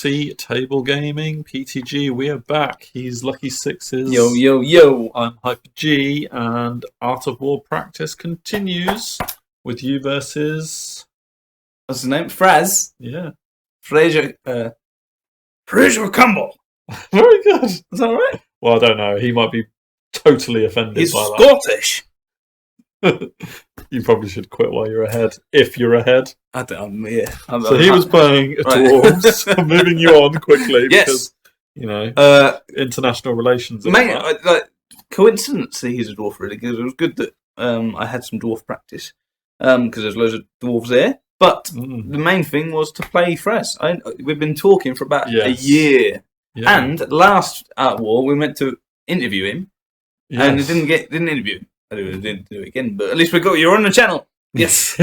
Proxy Table Gaming, PTG. We are back. He's Lucky Sixes. Yo, yo, yo. I'm Hyper G, and Art of War practice continues with you versus. What's his name? Fraz. Yeah. Fraser Campbell. Very good. Is that right? Well, I don't know. He might be totally offended He's by Scottish. that. You probably should quit while you're ahead, if you're ahead. I don't. Yeah. So he was playing Dwarves. I'm moving you on quickly because, you know, international relations. Mate, coincidentally, he's a dwarf really, because it was good that I had some dwarf practice because there's loads of dwarves there. But the main thing was to play Fres. We've been talking for about a year, and last Art War we went to interview him, and it didn't interview him. I didn't do it again, but at least you're on the channel. Yes.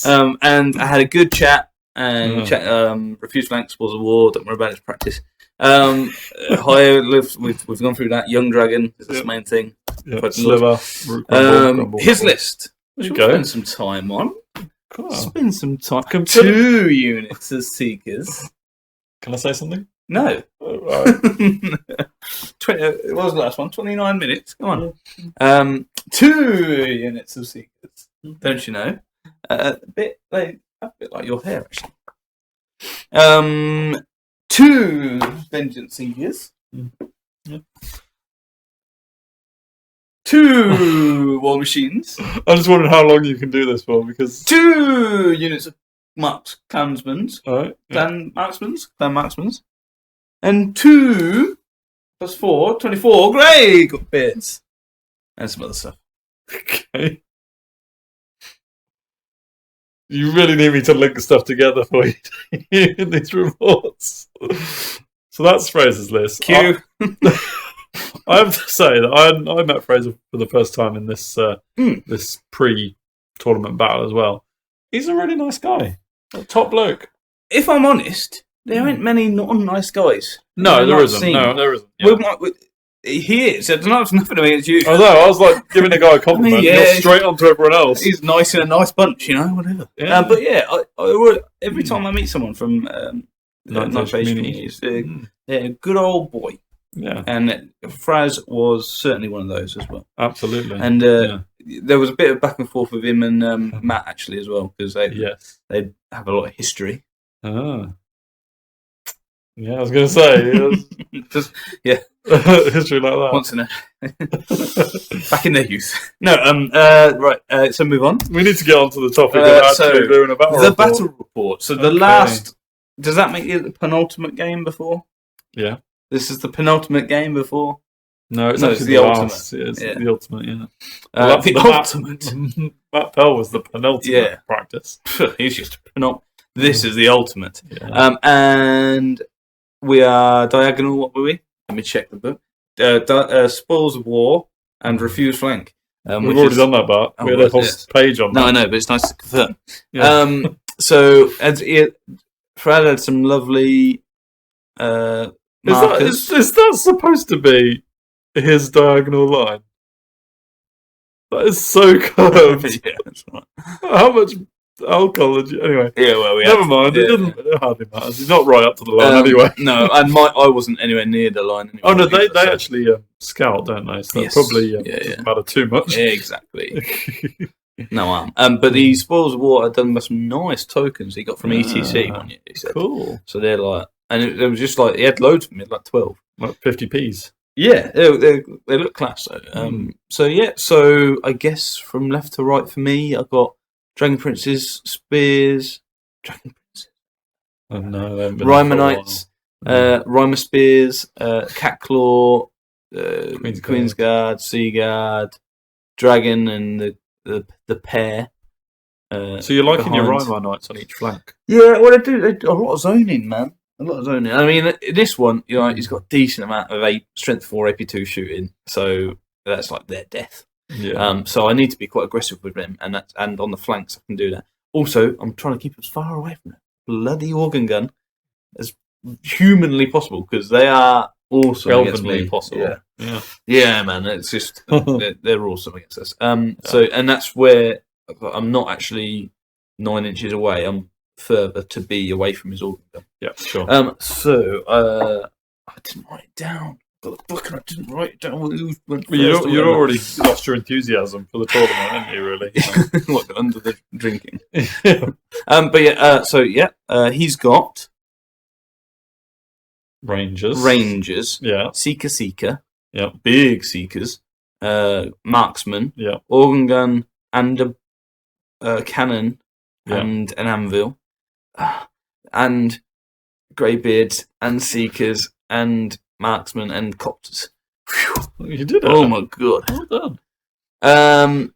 And I had a good chat and refused flank, spoils of war. Don't worry about his practice. Higher live. We've gone through that. Young dragon is the main thing. Sliver. His list. We'll spend some time on. Cool. Spend some time. 2 units as seekers. Can I say something? No. Right. What was the last one? 29 minutes. Come on. 2 units of seekers. Don't you know? A bit like your hair, actually. 2 vengeance seekers. Yeah. 2 war machines. I just wondering how long you can do this for, because 2 units of clansmen. Right. Clan marksmen. And 2 plus 4, 24 grey bits. And some other stuff. Okay. You really need me to link stuff together for you in these reports. So that's Fraser's list. Q. I have to say that I met Fraser for the first time in this this pre-tournament battle as well. He's a really nice guy. A top bloke. If I'm honest, there aren't many non-nice guys. No, there isn't. No, there isn't. Yeah. He is. There's nothing against you. I know. I was like giving a guy a compliment. You're straight onto everyone else. He's nice in a nice bunch, you know, whatever. Yeah. But yeah, I would, every time I meet someone from Night communities, they're a good old boy. Yeah. And Fraz was certainly one of those as well. Absolutely. And there was a bit of back and forth with him and Matt actually as well, because they have a lot of history. Ah. Yeah, I was going to say. Just, history like that. Once in back in their youth. No, right, so move on. We need to get on to the topic of actually doing a battle report. The battle report. So the last... Does that make it the penultimate game before? Yeah. This is the penultimate game before? No, it's the ultimate. It's the ultimate, yeah. The ultimate. Matt Pell was the penultimate practice. He's just This is the ultimate. Yeah. And we are diagonal, what were we? Let me check the book. Spoils of War and Refuse Flank. We've already done that part. We had a whole page on that. No, I know, but it's nice to confirm. Yeah. So, Fred had some lovely markers. Is that supposed to be his diagonal line? That is so curved. Yeah, that's right. How much alcohol did you... Anyway. Yeah, well, never mind. It hardly matters. He's not right up to the line anyway. No, and I wasn't anywhere near the line anyway. Oh, no, they actually scout, don't they? So that probably doesn't matter too much. Yeah, exactly. No, but the Spoils of War had done some nice tokens he got from ETC one year, he said. Cool. So they're like... And it was just like... He had loads of them. He had like 12. Like 50p's. Yeah, they look class. So I guess from left to right for me, I've got Dragon Princes, Spears, Dragon Princes. Oh no, Rhymer Knights, Rhymer Spears, Cat Claw, Queen's Guard, Sea Guard, Dragon, and the pair. So you're liking your Rhymer Knights on each flank? Yeah, well, they do a lot of zoning, man. A lot of zoning. I mean, this one, you know, he's got a decent amount of strength 4, AP2 shooting, so that's like their death. Yeah. So I need to be quite aggressive with them, and on the flanks I can do that. Also, I'm trying to keep as far away from that bloody organ gun as humanly possible, because they are awesome against me. Possible. Yeah, man. It's just they're awesome against us. So and that's where I'm not actually 9 inches away. I'm further to be away from his organ gun. Yeah, sure. So I didn't write it down. Got the book and I didn't write it down. You'd already lost your enthusiasm for the tournament, hadn't you? Really? What, under the drinking? But yeah. So yeah, he's got Rangers. Yeah. Seeker. Yeah. Big Seekers. Marksman. Yeah. Organ gun and a cannon. Yeah. And an anvil. And greybeards and Seekers and marksmen and copters. Whew. You did it. Oh my god. Well done.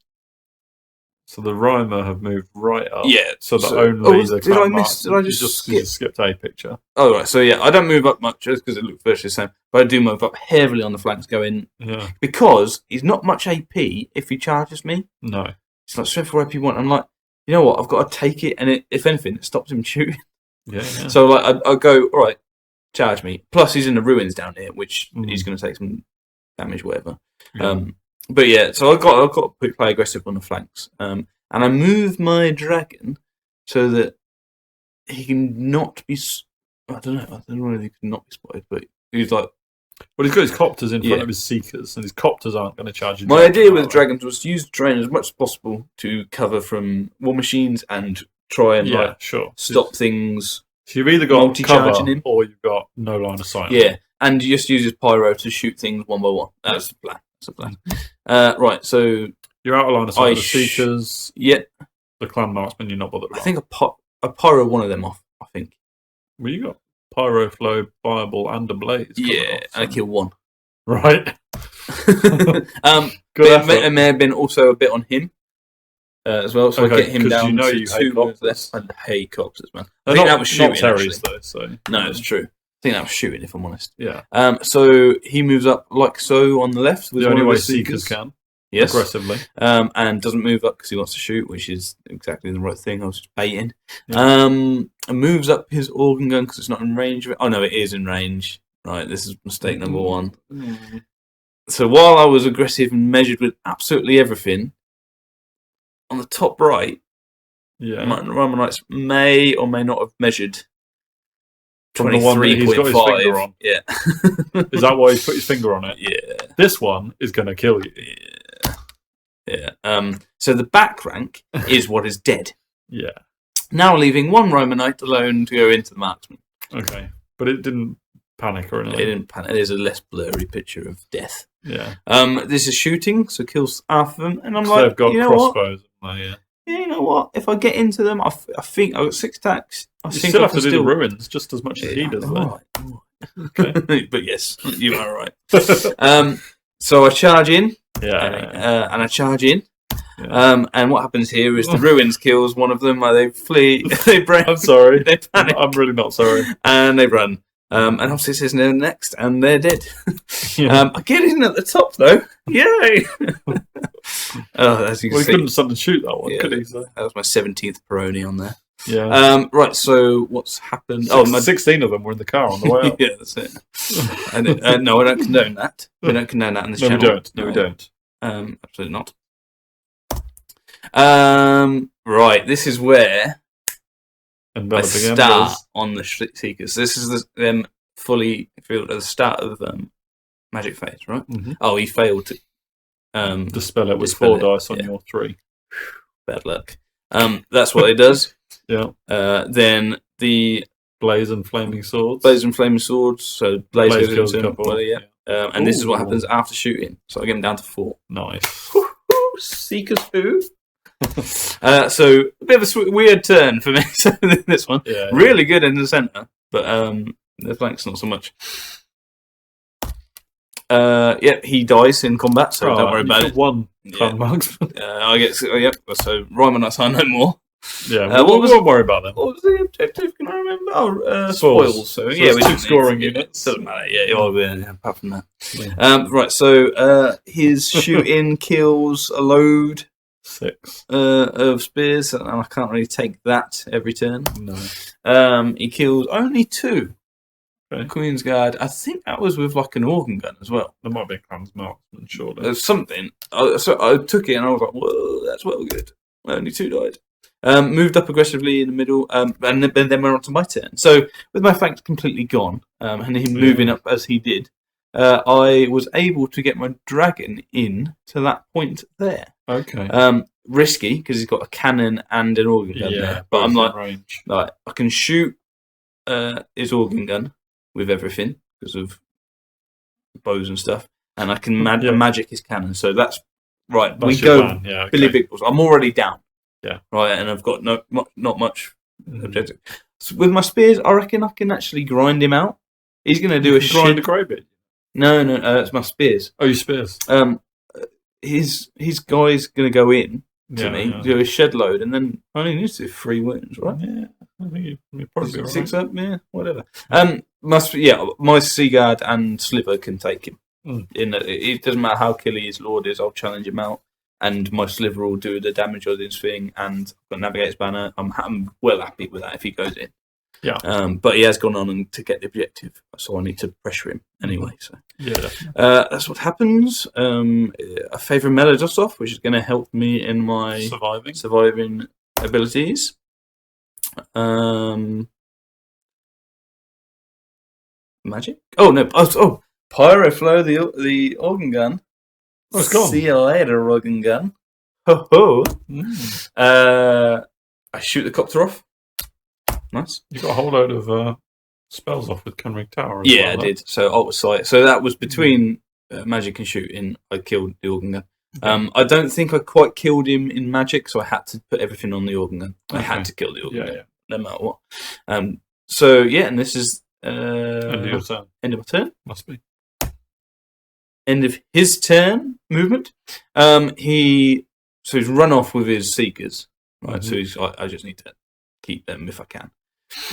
So the Rhymer have moved right up. Yeah. So that only the did I miss? Did I you just skipped a picture? Oh right. So yeah, I don't move up much just because it looks virtually the same. But I do move up heavily on the flanks going. Yeah. Because he's not much AP if he charges me. No. It's like strength 4 AP 1. I'm like, you know what? I've got to take it, and if anything, it stops him shooting. Yeah. So like, I go, all right, charge me. Plus, he's in the ruins down here, which he's going to take some damage, whatever. Yeah. But yeah, so I've got to play aggressive on the flanks. And I move my dragon so that he can not be. I don't know whether he can not be spotted, but he's like. Well, he's got his copters in front of his Seekers, and his copters aren't going to charge you. My idea with dragons was to use the terrain as much as possible to cover from war machines and try and stop things. So you've either got multi-charging him, or you've got no line of sight. Yeah, and you just use his pyro to shoot things one by one. That's the plan. Right, so you're out of line of sight. The Seekers, yeah, the clan marksman, you're not bothered about. I think I pyro one of them off. I think. Well, you got pyro, flow, fireball, and a blaze. Yeah, off, so. and I kill one. Right. It may have been also a bit on him as well, so I get him down to you 2 moves less. I hate copters, man. I think that was shooting. Not Terry's, though, so. No, it's true. I think that was shooting, if I'm honest. Yeah. So he moves up like so on the left. With the one only of way his Seekers can. Yes. Aggressively. And doesn't move up because he wants to shoot, which is exactly the right thing. I was just baiting. Yeah. And moves up his organ gun because it's not in range of it. Oh, no, it is in range. Right, this is mistake number one. So while I was aggressive and measured with absolutely everything, on the top right, Roman Knights may or may not have measured 23.5. Yeah. Is that why he's put his finger on it? Yeah. This one is going to kill you. Yeah. So the back rank is what is dead. Yeah. Now leaving one Roman Knight alone to go into the marksman. Okay. But it didn't panic or anything. It didn't panic. There's a less blurry picture of death. Yeah. This is shooting, so kills half of them. And I'm like, they've got crossbows. Yeah, you know what? If I get into them, I think I've got 6 attacks. You still have to do the ruins just as much as he does. Right. Okay. But yes, you are right. So I charge in. Yeah. And I charge in. Yeah. And what happens here is the ruins kills one of them. They flee. They break. I'm sorry. They panic. I'm really not sorry. And they run. And obviously it says they're next, and they're dead. I get in at the top though. Yay! As you can see, he couldn't suddenly shoot that one, could he? So. That was my 17th Peroni on there. Yeah. Right. So what's happened? 16 of them were in the car on the way out. Yeah, that's it. And no, I don't condone that. We don't condone that in this channel. No, we don't. Absolutely not. Right. This is where. I start on the Seekers. This is them fully filled at the start of magic phase, right? Mm-hmm. Oh, he failed to dispel it with 4 dice on your 3. Bad luck. That's what it does. Yeah. Then the blaze and flaming swords. So blaze goes into him. And this is what happens after shooting. So I get him down to 4. Nice. Seekers who? So a bit of a weird turn for me. So this one, really good in the centre, but the flanks not so much. He dies in combat, so don't worry about it. One marksman. I get So Ryman Knights are no more. Yeah, won't worry about them. What was the objective? Can I remember? Spoils. So we took scoring units. Doesn't matter. Apart from that. Yeah. Right. So his shooting kills a load. 6 of spears, and I can't really take that every turn. No. He kills only 2. Okay. Queen's Guard. I think that was with like an organ gun as well. There might be a clan's marksman, surely. There's something. So I took it and I was like, whoa, that's well good. Only 2 died. Moved up aggressively in the middle, and then we're on to my turn. So with my flanks completely gone, and him moving up as he did, I was able to get my dragon in to that point there. Okay. Risky because he's got a cannon and an organ gun there, but I'm like, range. I can shoot his organ gun with everything because of bows and stuff, and I can magic his cannon. So that's right. That's we go plan. Yeah, okay. Billy Big Balls. I'm already down. Yeah. Right, and I've got not much objective. So with my spears, I reckon I can actually grind him out. He's going to do grind a grey bit. No, it's my spears. Oh, your spears. His guy's going to go in to me, do a shed load, and then I only need to do 3 wounds, right? Yeah, I think you're probably right. 6 up, whatever. My Seaguard and Sliver can take him. It doesn't matter how killy his lord is, I'll challenge him out, and my Sliver will do the damage on his thing, and I've got Navigator's Banner. I'm well happy with that if he goes in. Yeah. But he has gone on to get the objective, so I need to pressure him anyway. So yeah, definitely. that's what happens. I favour Melodosov, which is going to help me in my surviving abilities. Magic? Oh no! Oh, Pyroflow, the organ gun. Oh, it's gone. See you later, organ gun. Ho ho! I shoot the copter off. Nice. You got a whole load of spells off with Cunring Tower. I did. So Alt Sight. So that was between magic and shooting. I killed the organ gun. I don't think I quite killed him in magic, so I had to put everything on the organ gun. I had to kill the organ gun, no matter what. And this is end of your turn. End of my turn. Must be. End of his turn movement. He's run off with his Seekers. Right. So I just need to keep them if I can.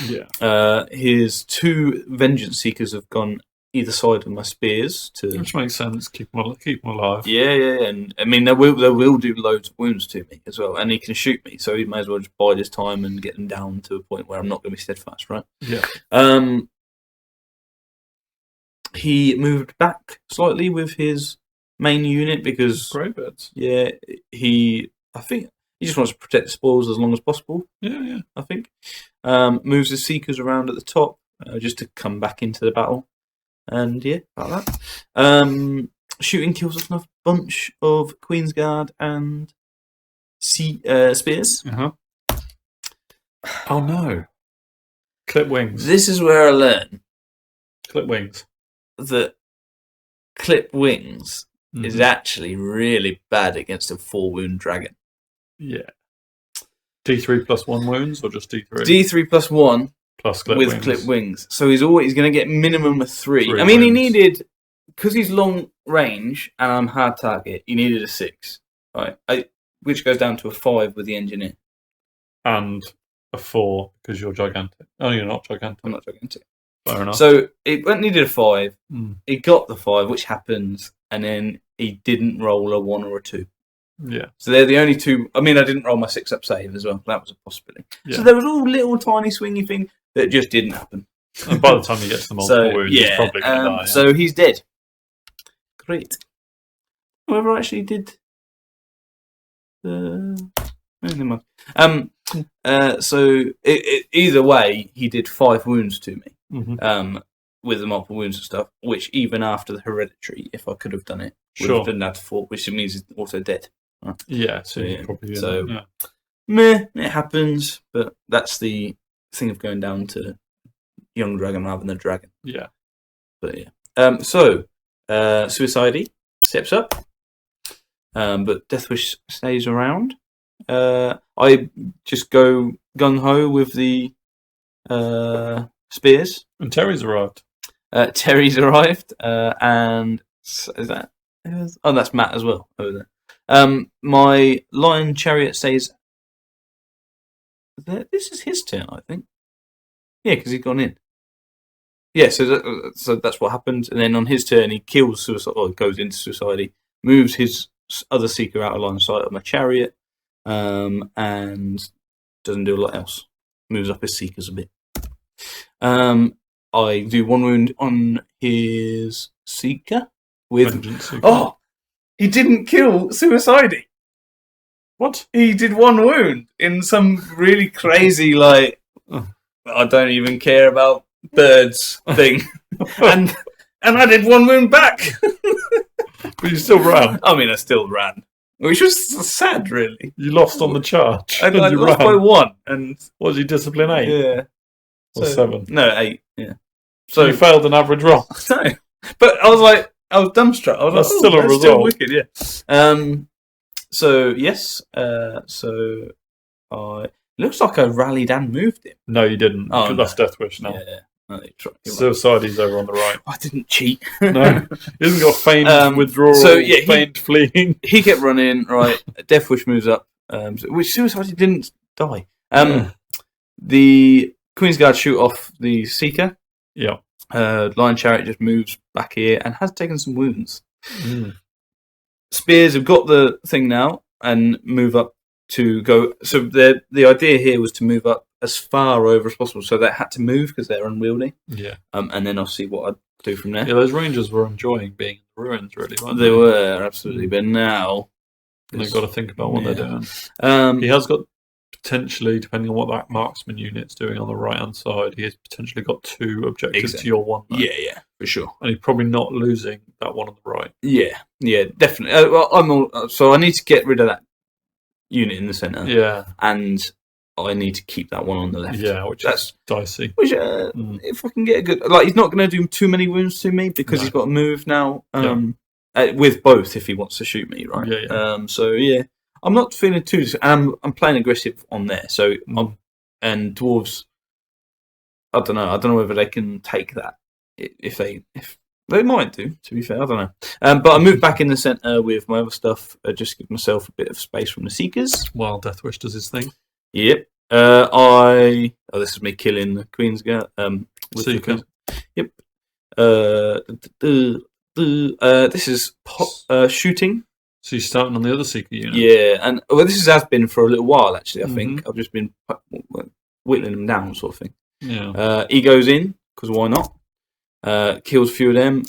Yeah. His 2 Vengeance Seekers have gone either side of my spears which makes sense. Keep them alive. Yeah, and I mean they will do loads of wounds to me as well, and he can shoot me, so he may as well just bide his time and get them down to a point where I'm not going to be steadfast, right? Yeah. He moved back slightly with his main unit because Greybirds. Yeah, I think he just wants to protect the spoils as long as possible. Yeah. I think moves the Seekers around at the top just to come back into the battle. And about that. Shooting kills off another bunch of Queensguard and spears. Oh no! Clip wings. This is where I learn. Clip wings. That clip wings is actually really bad against a 4-wound dragon. Yeah. D3 plus 1 wounds, or just D3? D3 plus 1 plus clip with wings. clip wings. So he's going to get minimum of 3. I wounds. mean, he needed, because he's long range and I'm hard target, he needed a 6, right? Which goes down to a 5 with the engineer. And a 4 because you're gigantic. Oh, you're not gigantic. I'm not gigantic. Fair enough. So it needed a 5. He got the 5, which happens, and then he didn't roll a 1 or a 2. Yeah. So they're the only 2. I mean, I didn't roll my 6-up save as well. That was a possibility. Yeah. So there was all little tiny swingy thing that just didn't happen. And by the time he gets the multiple wounds, he's probably going to die. So he's dead. Great. Whoever actually did never mind. So either way, he did 5 wounds to me. With the multiple wounds and stuff, which even after the hereditary, if I could have done it, would have been that to 4, which means he's also dead. Right? Yeah, so probably meh, it happens, but that's the thing of going down to young dragon rather than a dragon. Yeah. But Suicide steps up, but Deathwish stays around. I just go gung-ho with the spears. And Terry's arrived. Terry's arrived, and is that? Oh, that's Matt as well over there. My Lion Chariot stays. This is his turn, I think. Yeah, because he's gone in. Yeah, so that's what happens, and then on his turn he kills Suicide, or goes into Suicide, moves his other Seeker out of line of sight of my Chariot, and doesn't do a lot else. Moves up his Seekers a bit. I do 1 wound on his Seeker with. Seeker. Oh, he didn't kill Suicide. What? He did 1 wound in some really crazy, like, I don't even care about birds thing. and I did 1 wound back. But you still ran. I mean, I still ran. Which was sad, really. You lost on the charge. I lost by 1. And what was your discipline 8? Yeah. Or 7? No, 8, yeah. So you failed an average roll. No. But I was like, I was dumbstruck. I was that's like, still a result. Still wicked, yeah. So, yes. Looks like I rallied and moved him. No, you didn't. Oh, that's Death Wish now. Yeah. No, Suicide's over on the right. I didn't cheat. No. He hasn't got feigned withdrawal, feigned fleeing. He kept running, right. Death Wish moves up. Which Suicide didn't die. The Queen's Guard shoot off the Seeker. Yeah. Lion Chariot just moves back here and has taken some wounds. Spears have got the thing now and move up to go. So the idea here was to move up as far over as possible. So they had to move because they're unwieldy. Yeah. And then I'll see what I'd do from there. Yeah, those Rangers were enjoying being in the ruins, really, weren't they? They were, absolutely. But now they've got to think about what they're doing. He has got potentially, depending on what that marksman unit's doing on the right-hand side, he has potentially got 2 objectives to your 1. Though. Yeah, for sure. And he's probably not losing that one on the right. Yeah, definitely. So I need to get rid of that unit in the centre. Yeah. And I need to keep that one on the left. Yeah, which is dicey. Which, if I can get a good... Like, he's not going to do too many wounds to me because he's got to move now with both if he wants to shoot me, right? Yeah. So, yeah. I'm not feeling too... And I'm playing aggressive on there. So, and Dwarves... I don't know whether they can take that. If they might do, to be fair. I don't know. But I moved back in the centre with my other stuff. Just give myself a bit of space from the Seekers. While Death Wish does his thing. Yep. This is me killing the Queen's Guard. Seeker. Yep. This is shooting. So you're starting on the other Seeker unit? Yeah, and this has been for a little while, actually, I think. I've just been whittling them down, sort of thing. Yeah. He goes in, because why not? Kills a few of them,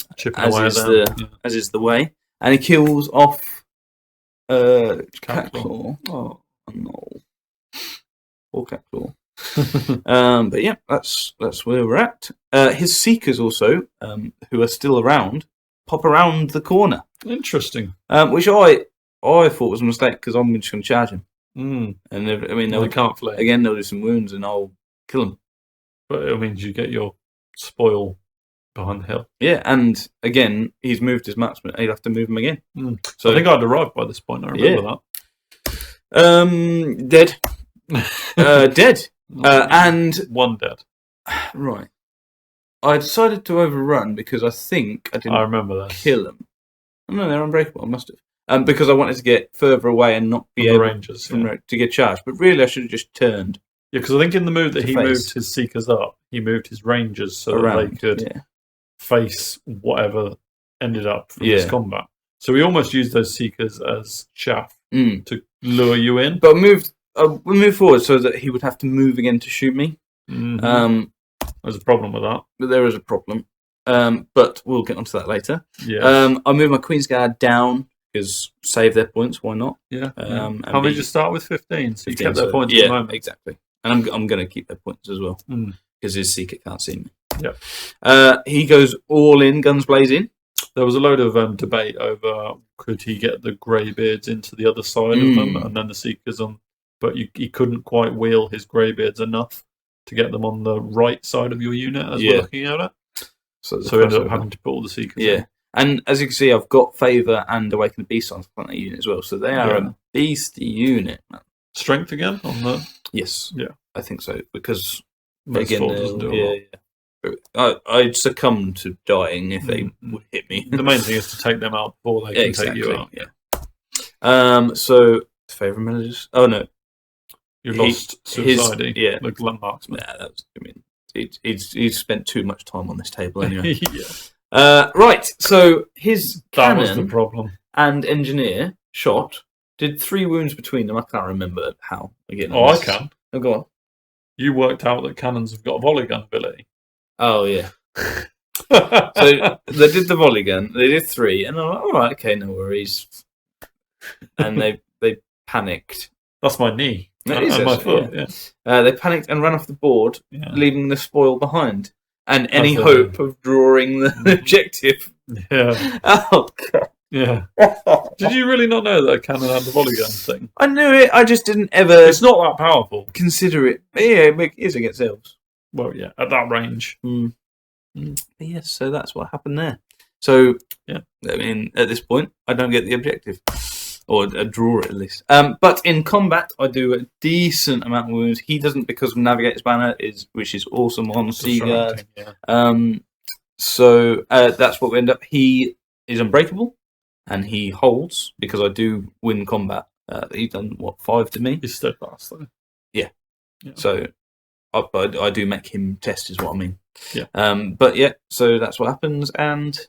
as is the way. And he kills off Catclaw. Oh, no. Or Catclaw. But yeah, that's where we're at. His Seekers also, who are still around, pop around the corner. Interesting. Which I thought was a mistake because I'm just going to charge him. And they can't flee. Again, they'll do some wounds and I'll kill them. But it means you get your spoil behind the hill. Yeah, and again, he's moved his marksman. He'll have to move him again. So I think I'd arrived by this point. I remember that. Dead. Dead. And 1 dead. Right. I decided to overrun because I think I didn't remember that. Kill them. Oh, no, they're unbreakable. I must have. Because I wanted to get further away and not be able Rangers, to get charged. But really, I should have just turned. Yeah, because I think in the move that he moved his Seekers up, he moved his Rangers so that they could face whatever ended up from this combat. So we almost used those Seekers as chaff to lure you in. But we moved forward so that he would have to move again to shoot me. There's a problem with that. But there is a problem. But we'll get onto that later. Yeah. I moved my Queen's Guard down because save their points. Why not? Yeah. How did you start with 15? So you kept their points at the moment. Exactly. And I'm going to keep their points as well because his Seeker can't see me. Yeah. He goes all in, guns blazing. There was a load of debate over could he get the Greybeards into the other side of them and then the Seekers on, but he couldn't quite wheel his Greybeards enough to get them on the right side of your unit as we're looking at it. So we ended up having to put all the Seekers in. And as you can see, I've got Favour and Awaken the Beast on that unit as well. So they are a beastie unit, man. Strength again on the... Yes. Yeah. I think so. Because, most again, I'd succumb to dying if they would hit me. The main thing is to take them out before they can take you out. Yeah. So, Favour Managers... Oh, no. You lost Suicide. The marksman. Yeah, that was... I mean, he's spent too much time on this table anyway. Yeah. Right, so his that was the problem. And Engineer shot did 3 wounds between them. I can't remember how. Again, I can. Oh, go on. You worked out that cannons have got a volley gun ability. Oh, yeah. So they did the volley gun. They did 3, and I'm like, all right, okay, no worries. And they panicked. That's my knee. It is and my actually, foot, yeah. They panicked and ran off the board, leaving the spoil behind. And any That's hope of drawing the objective. Yeah. Oh, God. Yeah. Did you really not know that a cannon had the volley gun thing? I knew it, I just didn't ever... It's not that powerful. Consider it. But yeah, it is against elves. Well, yeah, at that range. But yes, so that's what happened there. So, yeah, I mean, at this point, I don't get the objective. Or a draw, at least. But in combat, I do a decent amount of wounds. He doesn't because of Navigator's Banner, which is awesome on Seaguard. Yeah. So that's what we end up. He is unbreakable, and he holds because I do win combat. He's done, 5 to me? He's steadfast, though. Yeah. So I do make him test, is what I mean. Yeah. But yeah, so that's what happens, and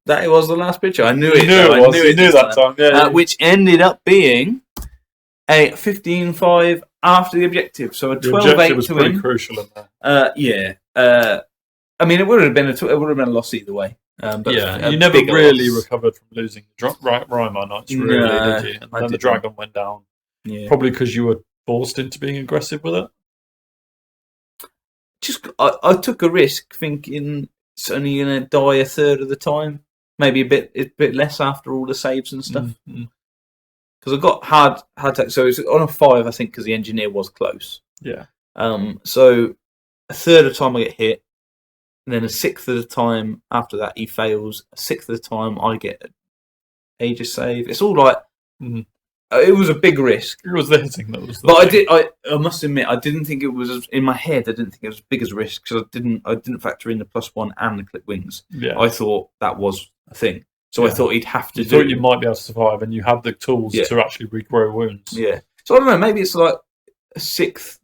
that was the last picture. I knew it. You knew that time. Yeah, which ended up being a 15-5 after the objective. So a 12-8 was to pretty win. crucial in there. Yeah. I mean, it would have been a loss either way. But you never really recovered from losing Rymar Knights, really, did you? And then the dragon went down. Yeah. Probably because you were forced into being aggressive with it. I took a risk thinking it's only going to die a third of the time. Maybe a bit less after all the saves and stuff. Because I got hard attack. So it's on a 5, I think, because the engineer was close. Yeah. So a third of the time I get hit, and then a sixth of the time after that he fails. A sixth of the time I get an Aegis save. It's all like it was a big risk. It was the hitting that was. But I must admit, I didn't think it was in my head. I didn't think it was as big as a risk because I didn't factor in the +1 and the clip wings. Yeah. I thought that was a thing. So I thought he'd have to. You thought you might be able to survive, and you had the tools to actually regrow wounds. Yeah. So I don't know. Maybe it's like a sixth,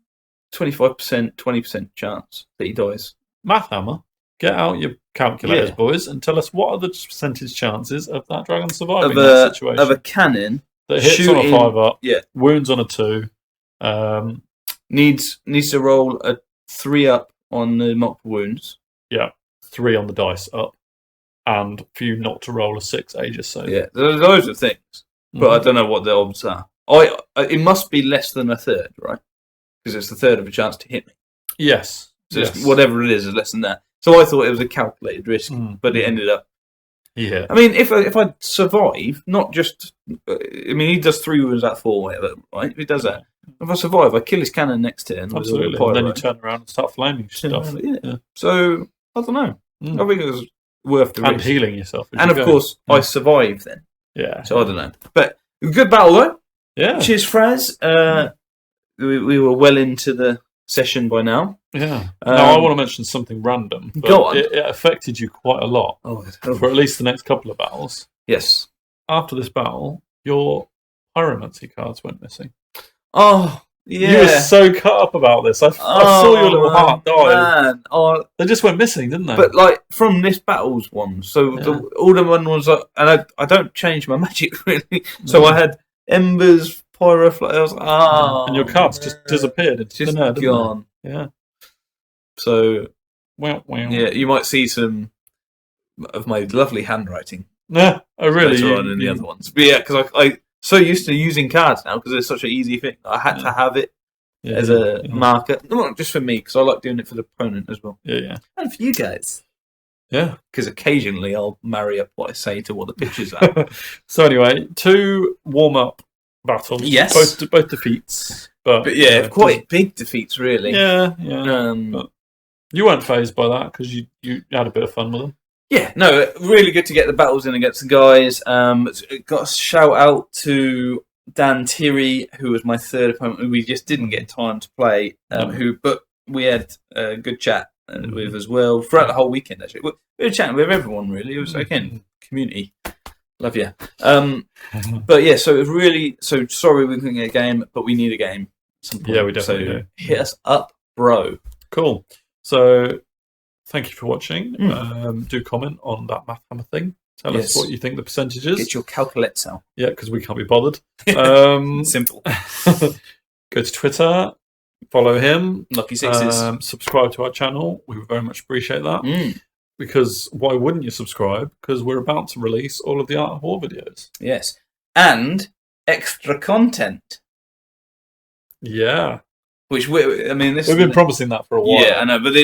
25%, 20% chance that he dies. Math Hammer, get out your calculators, boys, and tell us what are the percentage chances of that dragon surviving that situation. Of a cannon that hits on a 5-up, wounds on a 2, needs to roll a 3-up on the multiple wounds. Yeah, 3 on the dice up, and for you not to roll a 6 Aegis save. Yeah, those are things, but I don't know what the odds are. It must be less than a third, right? Because it's a third of a chance to hit me. Yes. So whatever it is less than that. So I thought it was a calculated risk, but it ended up. Yeah. I mean, if I survive, not just. I mean, he does 3 wounds out 4, whatever, right? If he does that. If I survive, I kill his cannon next turn. Absolutely. And then you turn around and start flaming stuff. Yeah. So, I don't know. I think it was worth the risk. And healing yourself. And of course, I survived then. Yeah. So I don't know. But good battle, though. Yeah. Cheers, Fraz. We were well into the session by now. Yeah. Now I want to mention something random. But go on. It affected you quite a lot for at least the next couple of battles. Yes. After this battle, your pyromancy cards went missing. Oh, yeah. You were so cut up about this. I saw your little heart die. Man. They just went missing, didn't they? But like from this battle's one, so all the one was like, and I don't change my magic really. So I had embers, pyro flares. And your cards just disappeared. It's just gone. Yeah. So, wow. Yeah, you might see some of my lovely handwriting. Yeah, I really later on in the other ones. But yeah, because I so used to using cards now because it's such an easy thing. I had to have it as a marker, not just for me because I like doing it for the opponent as well. Yeah, and for you guys. Yeah, because occasionally I'll marry up what I say to what the pictures are. So anyway, 2 warm-up battles. Yes, both defeats, but yeah, quite big defeats really. Yeah. But you weren't phased by that because you had a bit of fun with them. Yeah, no, really good to get the battles in against the guys. Got a shout out to Dan Tiri, who was my third opponent, who we just didn't get time to play. But we had a good chat with as well throughout the whole weekend. Actually, we were chatting with everyone. Really, it was again community. Love you. But yeah, so it was really sorry we couldn't get a game, but we need a game. Yeah, we definitely do. Hit us up, bro. Cool. So. Thank you for watching. Do comment on that Math Hammer thing. Tell us what you think the percentage is. Get your calculator out. Yeah, because we can't be bothered. Simple. Go to Twitter. Follow him. Lucky Sixes. Subscribe to our channel. We would very much appreciate that. Because why wouldn't you subscribe? Because we're about to release all of the Art of War videos. Yes. And extra content. Yeah. Which we've been promising that for a while. Yeah, I know, but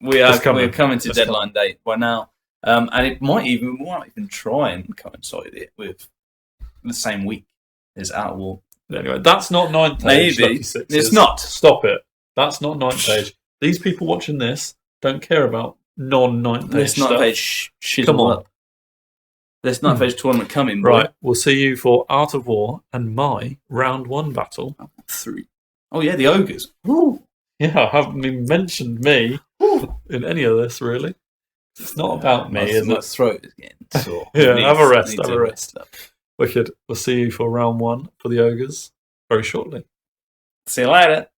we're coming to deadline date by now, and we might even try and coincide it with the same week as Out of War. Anyway, that's not ninth page. Maybe it's not. Stop it. That's not ninth page. These people watching this don't care about non-ninth page stuff. Ninth page shit. Come on. There's ninth page tournament coming. Boy. Right, we'll see you for Art of War and my round 1 battle. 3. Oh yeah, the ogres. Ooh. Yeah, I haven't even mentioned me in any of this, really. It's not about me, is my it? throat is getting sore. Yeah, have a rest. Wicked. We'll see you for round 1 for the ogres very shortly. See you later.